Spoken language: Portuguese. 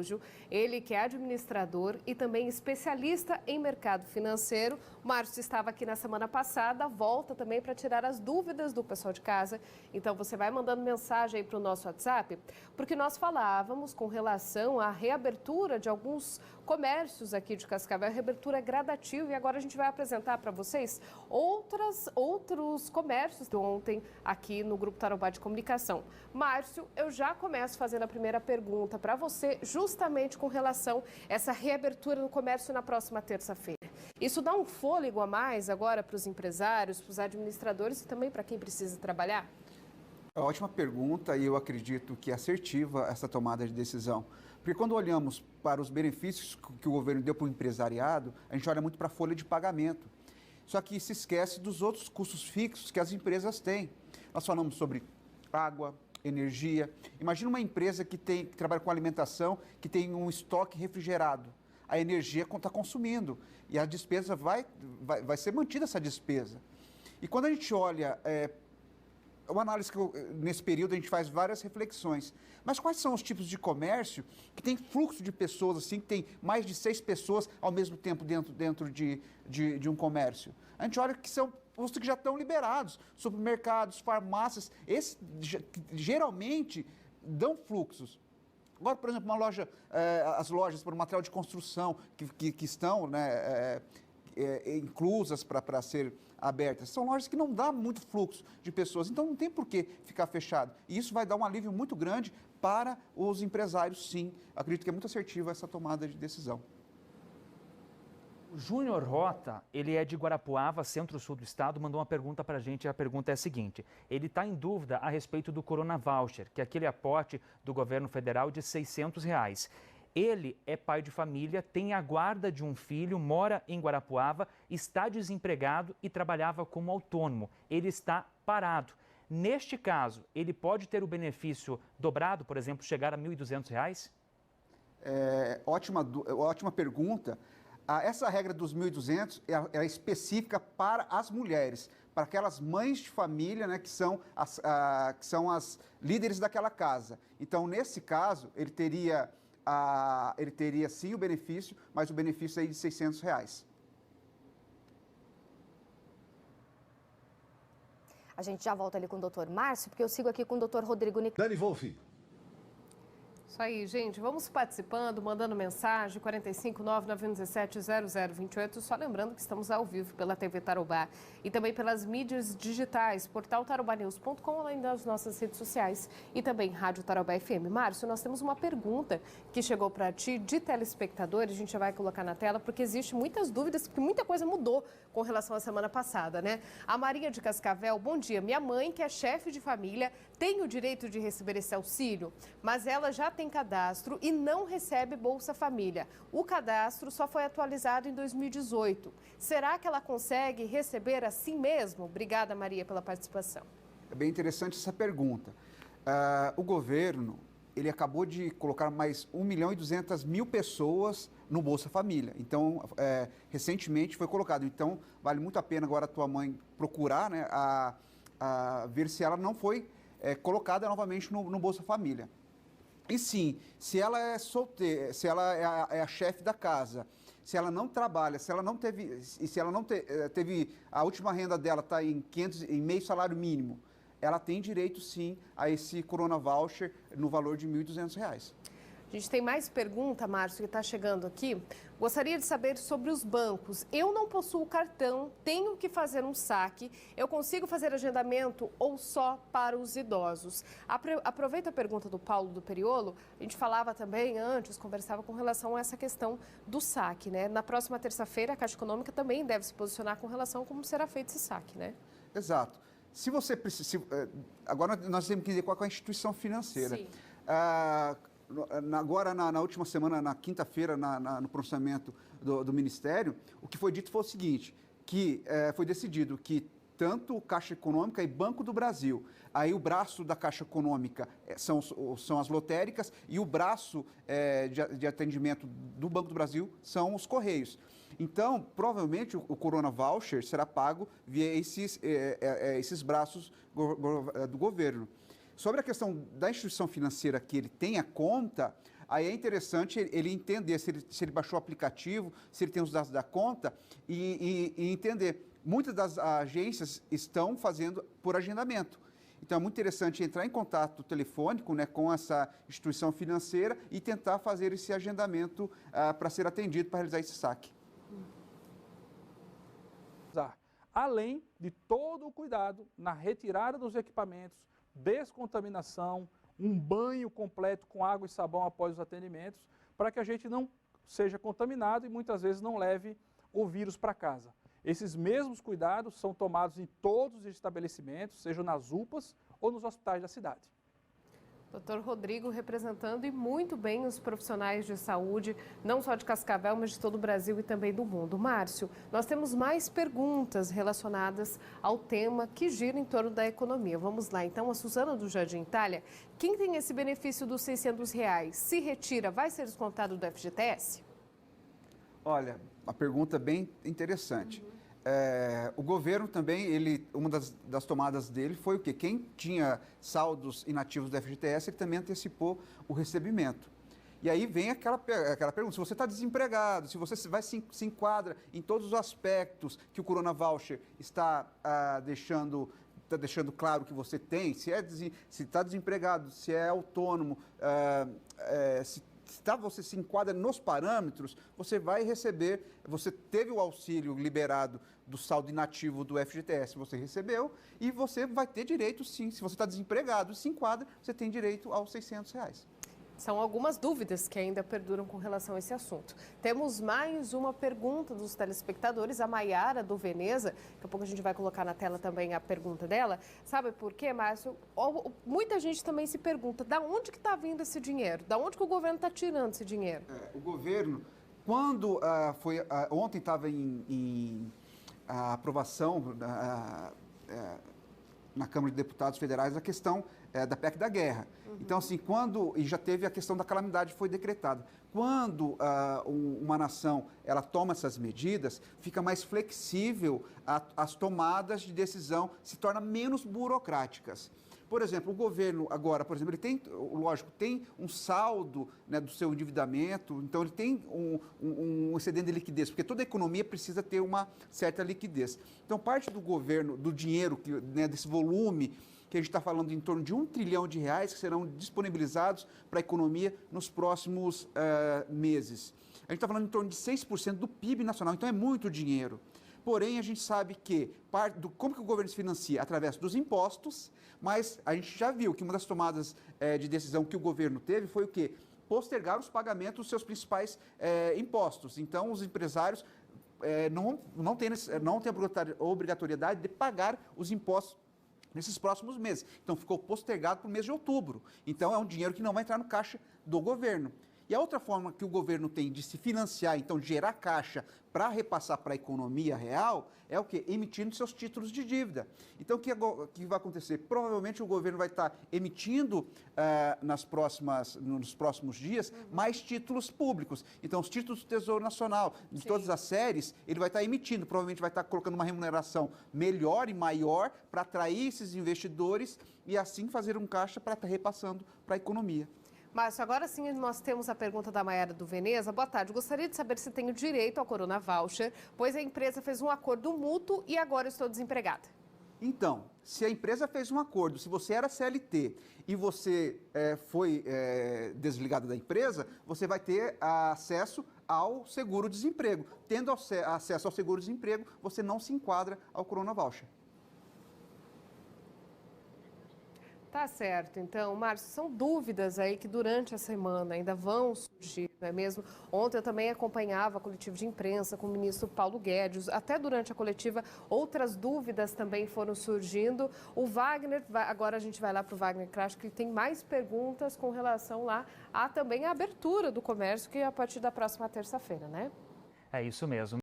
Araújo, ele que é administrador e também especialista em mercado financeiro. O Márcio estava aqui na semana passada, volta também para tirar as dúvidas do pessoal de casa. Então você vai mandando mensagem aí para o nosso WhatsApp, porque nós falávamos com relação à reabertura de alguns comércios aqui de Cascavel, a reabertura gradativa, e agora a gente vai apresentar para vocês outros comércios de ontem aqui no Grupo Tarobá de Comunicação. Márcio, eu já começo fazendo a primeira pergunta para você, justamente com relação a essa reabertura do comércio na próxima terça-feira. Isso dá um fôlego a mais agora para os empresários, para os administradores e também para quem precisa trabalhar? Ótima pergunta, e eu acredito que é assertiva essa tomada de decisão. Porque quando olhamos para os benefícios que o governo deu para o empresariado, a gente olha muito para a folha de pagamento. Só que se esquece dos outros custos fixos que as empresas têm. Nós falamos sobre água, energia. Imagina uma empresa que trabalha com alimentação, que tem um estoque refrigerado. A energia está consumindo e a despesa vai ser mantida, essa despesa. E quando a gente olha, uma análise que nesse período a gente faz várias reflexões. Mas quais são os tipos de comércio que tem fluxo de pessoas, assim, que tem mais de 6 pessoas ao mesmo tempo dentro de um comércio? A gente olha que são postos que já estão liberados, supermercados, farmácias, esses geralmente dão fluxos. Agora, por exemplo, as lojas para o material de construção que estão, né, inclusas para ser abertas, são lojas que não dão muito fluxo de pessoas, então não tem por que ficar fechado. E isso vai dar um alívio muito grande para os empresários, sim. Acredito que é muito assertiva essa tomada de decisão. O Júnior Rota, ele é de Guarapuava, centro-sul do estado, mandou uma pergunta para a gente, e a pergunta é a seguinte: ele está em dúvida a respeito do Corona Voucher, que é aquele aporte do governo federal de R$600. Ele é pai de família, tem a guarda de um filho, mora em Guarapuava, está desempregado e trabalhava como autônomo. Ele está parado. Neste caso, ele pode ter o benefício dobrado, por exemplo, chegar a R$1.200? Ótima pergunta. Essa regra dos 1.200 é específica para as mulheres, para aquelas mães de família, né, que são as líderes daquela casa. Então, nesse caso, ele teria sim o benefício, mas o benefício aí de R$600. A gente já volta ali com o doutor Márcio, porque eu sigo aqui com o doutor Rodrigo Nicolau. Dani Wolff. Isso aí, gente. Vamos participando, mandando mensagem, 459-917-0028. Só lembrando que estamos ao vivo pela TV Tarobá e também pelas mídias digitais, portal tarobanews.com, além das nossas redes sociais e também Rádio Tarobá FM. Márcio, nós temos uma pergunta que chegou para ti de telespectadores, a gente já vai colocar na tela, porque existe muitas dúvidas, porque muita coisa mudou com relação à semana passada, né? A Maria de Cascavel: bom dia, minha mãe, que é chefe de família, tem o direito de receber esse auxílio, mas ela já tem cadastro e não recebe Bolsa Família. O cadastro só foi atualizado em 2018. Será que ela consegue receber assim mesmo? Obrigada, Maria, pela participação. É bem interessante essa pergunta. O governo, ele acabou de colocar mais 1.200.000 pessoas no Bolsa Família. Então, recentemente foi colocado. Então, vale muito a pena agora a tua mãe procurar, né, ver se ela não foi colocada novamente no Bolsa Família. E sim, se ela é solteira, se ela é a chefe da casa, se ela não trabalha, se ela não teve a última renda dela está em meio salário mínimo, ela tem direito sim a esse Corona Voucher no valor de R$1.200. A gente tem mais pergunta, Márcio, que está chegando aqui. Gostaria de saber sobre os bancos. Eu não possuo cartão, tenho que fazer um saque. Eu consigo fazer agendamento ou só para os idosos? Aproveita a pergunta do Paulo do Periolo. A gente falava também antes, conversava com relação a essa questão do saque, né? Na próxima terça-feira, a Caixa Econômica também deve se posicionar com relação a como será feito esse saque, né? Exato. Se você precisa... Agora nós temos que entender qual é a instituição financeira. Sim. Agora, na última semana, na quinta-feira, no pronunciamento do Ministério, o que foi dito foi o seguinte, que foi decidido que tanto Caixa Econômica e Banco do Brasil, aí o braço da Caixa Econômica são as lotéricas e o braço de atendimento do Banco do Brasil são os Correios. Então, provavelmente, o Corona Voucher será pago via esses braços do governo. Sobre a questão da instituição financeira que ele tenha conta, aí é interessante ele entender se ele baixou o aplicativo, se ele tem os dados da conta e entender. Muitas das agências estão fazendo por agendamento. Então, é muito interessante entrar em contato telefônico, né, com essa instituição financeira e tentar fazer esse agendamento para ser atendido, para realizar esse saque. Além de todo o cuidado na retirada dos equipamentos, descontaminação, um banho completo com água e sabão após os atendimentos, para que a gente não seja contaminado e muitas vezes não leve o vírus para casa. Esses mesmos cuidados são tomados em todos os estabelecimentos, seja nas UPAs ou nos hospitais da cidade. Dr. Rodrigo representando e muito bem os profissionais de saúde, não só de Cascavel, mas de todo o Brasil e também do mundo. Márcio, nós temos mais perguntas relacionadas ao tema que gira em torno da economia. Vamos lá, então, a Suzana do Jardim Itália. Quem tem esse benefício dos R$600, se retira, vai ser descontado do FGTS? Olha, uma pergunta bem interessante. O governo também, uma das tomadas dele foi o quê? Quem tinha saldos inativos do FGTS, ele também antecipou o recebimento. E aí vem aquela pergunta, se você está desempregado, se você se enquadra em todos os aspectos que o Corona Voucher está deixando claro que você tem, se está desempregado, se é autônomo, você se enquadra nos parâmetros, você vai receber, você teve o auxílio liberado do saldo inativo do FGTS, você recebeu, e você vai ter direito, sim, se você está desempregado e se enquadra, você tem direito aos R$600. São algumas dúvidas que ainda perduram com relação a esse assunto. Temos mais uma pergunta dos telespectadores, a Maiara do Veneza. Daqui a pouco a gente vai colocar na tela também a pergunta dela. Sabe por quê, Márcio? Muita gente também se pergunta, da onde que está vindo esse dinheiro? Da onde que o governo está tirando esse dinheiro? O governo, quando ontem estava em aprovação na Câmara de Deputados Federais a questão da PEC da guerra. Então, assim, e já teve a questão da calamidade, foi decretada. Quando uma nação ela toma essas medidas, fica mais flexível as tomadas de decisão, se tornam menos burocráticas. Por exemplo, o governo agora, por exemplo, ele tem, lógico, tem um saldo, né, do seu endividamento, então ele tem um excedente de liquidez, porque toda a economia precisa ter uma certa liquidez. Então, parte do governo, do dinheiro, né, desse volume, que a gente está falando em torno de R$1 trilhão que serão disponibilizados para a economia nos próximos meses. A gente está falando em torno de 6% do PIB nacional, então é muito dinheiro. Porém, a gente sabe que como que o governo se financia? Através dos impostos, mas a gente já viu que uma das tomadas de decisão que o governo teve foi o quê? Postergar os pagamentos dos seus principais impostos. Então, os empresários não têm a obrigatoriedade de pagar os impostos nesses próximos meses. Então, ficou postergado para o mês de outubro. Então, é um dinheiro que não vai entrar no caixa do governo. E a outra forma que o governo tem de se financiar, então, de gerar caixa para repassar para a economia real, é o quê? Emitindo seus títulos de dívida. Então, o que vai acontecer? Provavelmente o governo vai estar emitindo nos próximos dias mais títulos públicos. Então, os títulos do Tesouro Nacional, de todas as séries, ele vai estar emitindo. Provavelmente vai estar colocando uma remuneração melhor e maior para atrair esses investidores e assim fazer um caixa para estar repassando para a economia. Márcio, agora sim nós temos a pergunta da Maiara do Veneza. Boa tarde, gostaria de saber se tenho direito ao Corona Voucher, pois a empresa fez um acordo mútuo e agora estou desempregada. Então, se a empresa fez um acordo, se você era CLT e você foi desligado da empresa, você vai ter acesso ao seguro-desemprego. Tendo acesso ao seguro-desemprego, você não se enquadra ao Corona Voucher. Tá certo. Então, Márcio, são dúvidas aí que durante a semana ainda vão surgir, não é mesmo? Ontem eu também acompanhava a coletiva de imprensa com o ministro Paulo Guedes. Até durante a coletiva, outras dúvidas também foram surgindo. O Wagner, agora a gente vai lá para o Wagner Crash, que tem mais perguntas com relação lá a também a abertura do comércio, que é a partir da próxima terça-feira, né? É isso mesmo.